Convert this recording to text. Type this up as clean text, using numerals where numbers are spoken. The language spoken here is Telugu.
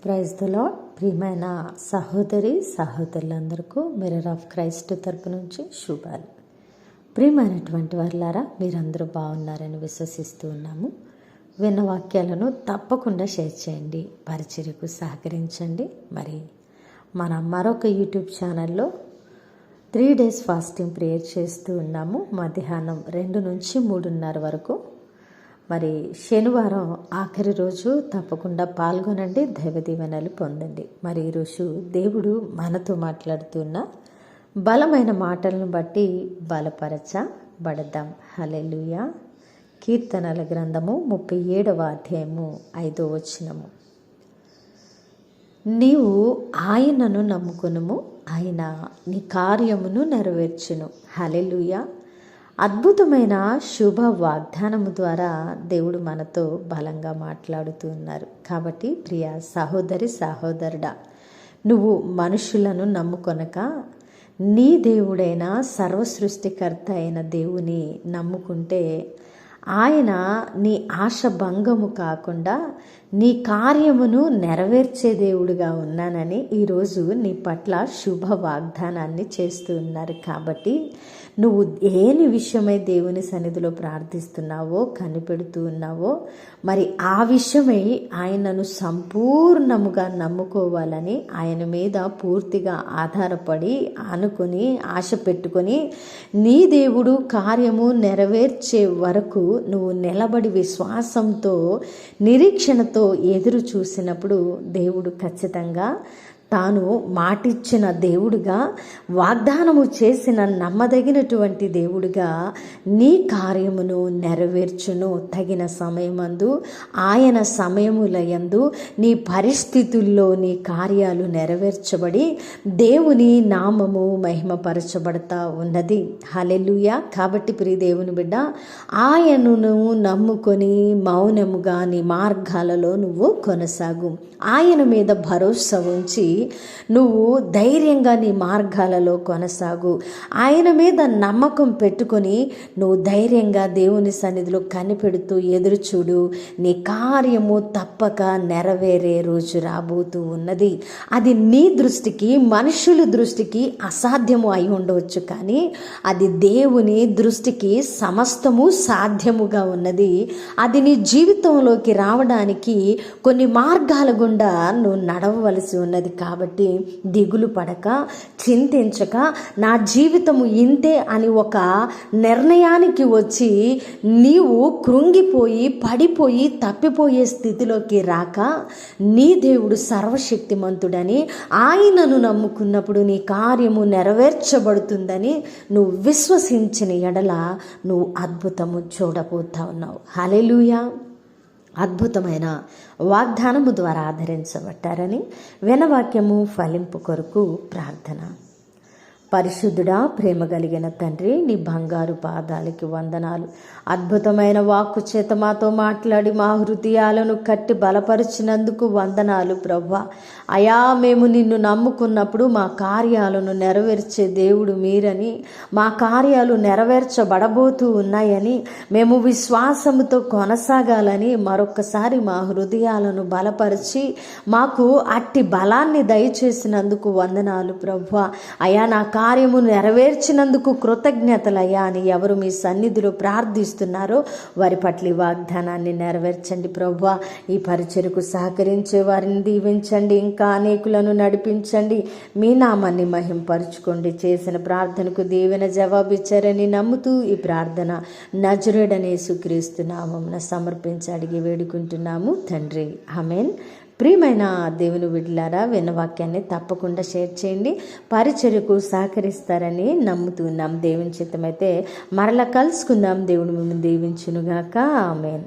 Praise the lord. ప్రియమైన సహోదరులందరికీ మిర్రర్ ఆఫ్ క్రైస్ట్ తరపు నుంచి శుభాలు. ప్రియమైనటువంటి వారులారా, మీరందరూ బాగున్నారని విశ్వసిస్తూ ఉన్నాము. విన్న వాక్యాలను తప్పకుండా షేర్ చేయండి, పరిచర్యకు సహకరించండి. మరి మన మరొక యూట్యూబ్ ఛానల్లో 3 days ఫాస్టింగ్ ప్రేయర్ చేస్తూ ఉన్నాము. మధ్యాహ్నం 2 నుంచి 3:30 వరకు. మరి శనివారం ఆఖరి రోజు తప్పకుండా పాల్గొనండి, దైవ దీవెనలు పొందండి. మరి ఈరోజు దేవుడు మనతో మాట్లాడుతున్న బలమైన మాటలను బట్టి బలపరచబడదాం. హల్లెలూయా. కీర్తనల గ్రంథము 37వ అధ్యాయము 5వ వచనము. నీవు ఆయనను నమ్ముకొనుము, ఆయన నీ కార్యమును నెరవేర్చును. హల్లెలూయా. అద్భుతమైన శుభ వాగ్దానము ద్వారా దేవుడు మనతో బలంగా మాట్లాడుతూ ఉన్నారు. కాబట్టి ప్రియ సహోదరుడా, నువ్వు మనుషులను నమ్ముకొనక నీ దేవుడైన సర్వసృష్టికర్త అయిన దేవుని నమ్ముకుంటే ఆయన నీ ఆశ భంగము కాకుండా నీ కార్యమును నెరవేర్చే దేవుడుగా ఉన్నానని ఈరోజు నీ పట్ల శుభ వాగ్దానాన్ని చేస్తూ ఉన్నారు. కాబట్టి నువ్వు ఏని విషయమై దేవుని సన్నిధిలో ప్రార్థిస్తున్నావో, కనిపెడుతూ ఉన్నావో, మరి ఆ విషయమై ఆయనను సంపూర్ణముగా నమ్ముకోవాలని, ఆయన మీద పూర్తిగా ఆధారపడి ఆనుకొని ఆశ పెట్టుకొని నీ దేవుడు కార్యము నెరవేర్చే వరకు నువ్వు నిలబడి విశ్వాసంతో నిరీక్షణతో ఎదురు చూసినప్పుడు దేవుడు ఖచ్చితంగా తాను మాటిచ్చిన దేవుడుగా, వాగ్దానము చేసిన నమ్మదగినటువంటి దేవుడుగా నీ కార్యమును నెరవేర్చును. తగిన సమయమందు, ఆయన సమయములయందు నీ పరిస్థితుల్లో నీ కార్యాలు నెరవేర్చబడి దేవుని నామము మహిమపరచబడతా ఉన్నది. హల్లెలూయా. కాబట్టి ప్రియ దేవుని బిడ్డ, ఆయనను నమ్ముకొని మౌనముగా నీ మార్గాలలో నువ్వు కొనసాగు. ఆయన మీద భరోసా ఉంచి నువ్వు ధైర్యంగా నీ మార్గాలలో కొనసాగు. ఆయన మీద నమ్మకం పెట్టుకొని నువ్వు ధైర్యంగా దేవుని సన్నిధిలో కనిపెడుతూ ఎదురుచూడు. నీ కార్యము తప్పక నెరవేరే రోజు రాబోతూ ఉన్నది. అది నీ దృష్టికి, మనుషుల దృష్టికి అసాధ్యము అయి ఉండవచ్చు, కానీ అది దేవుని దృష్టికి సమస్తము సాధ్యముగా ఉన్నది. అది నీ జీవితంలోకి రావడానికి కొన్ని మార్గాల గుండా నువ్వు నడవవలసి ఉన్నది. కాబట్టి దిగులు పడక, చింతించక, నా జీవితము ఇంతే అని ఒక నిర్ణయానికి వచ్చి నీవు కృంగిపోయి పడిపోయి తప్పిపోయే స్థితిలోకి రాక, నీ దేవుడు సర్వశక్తిమంతుడని, ఆయనను నమ్ముకున్నప్పుడు నీ కార్యము నెరవేర్చబడుతుందని నువ్వు విశ్వసించిన ఎడల నువ్వు అద్భుతము చూడబోతా ఉన్నావు. హల్లెలూయా. అద్భుతమైన వాగ్దానము ద్వారా ఆదరించబట్టారని వినవాక్యము ఫలింపు కొరకు ప్రార్థన. పరిశుద్ధుడా, ప్రేమ కలిగిన తండ్రి, నీ బంగారు పాదాలకి వందనాలు. అద్భుతమైన వాక్కు చేత మాతో మాట్లాడి మా హృదయాలను కట్టి బలపరిచినందుకు వందనాలు ప్రభువా. అయా, మేము నిన్ను నమ్ముకున్నప్పుడు మా కార్యాలను నెరవేర్చే దేవుడు మీరని, మా కార్యాలు నెరవేర్చబడబోతూ ఉన్నాయని, మేము విశ్వాసముతో కొనసాగాలని మరొక్కసారి మా హృదయాలను బలపరిచి మాకు అట్టి బలాన్ని దయచేసినందుకు వందనాలు ప్రభువా. అయా, నా కార్యము నెరవేర్చినందుకు కృతజ్ఞతలయ్యా అని ఎవరు మీ సన్నిధిలో ప్రార్థిస్తున్నారో వారి పట్ల ఈ వాగ్దానాన్ని నెరవేర్చండి ప్రభువా. ఈ పరిచర్యకు సహకరించే వారిని దీవించండి, ఇంకా అనేకులను నడిపించండి, మీ నామాన్ని మహింపరచుకోండి. చేసిన ప్రార్థనకు దీవెన జవాబిచ్చారని నమ్ముతూ ఈ ప్రార్థన నజరేయుడైన యేసుక్రీస్తు నామమున సమర్పించి అడిగి వేడుకుంటున్నాము తండ్రి, ఆమేన్. ప్రియమైన దేవుని బిడ్డలారా, విన్న వాక్యాన్ని తప్పకుండా షేర్ చేయండి, పరిచర్యకు సహకరిస్తారని నమ్ముతున్నాం. దేవుని చిత్తమైతే మరలా కలుసుకుందాం. దేవుడు మిమ్మల్ని దీవించునుగాక. ఆమేన్.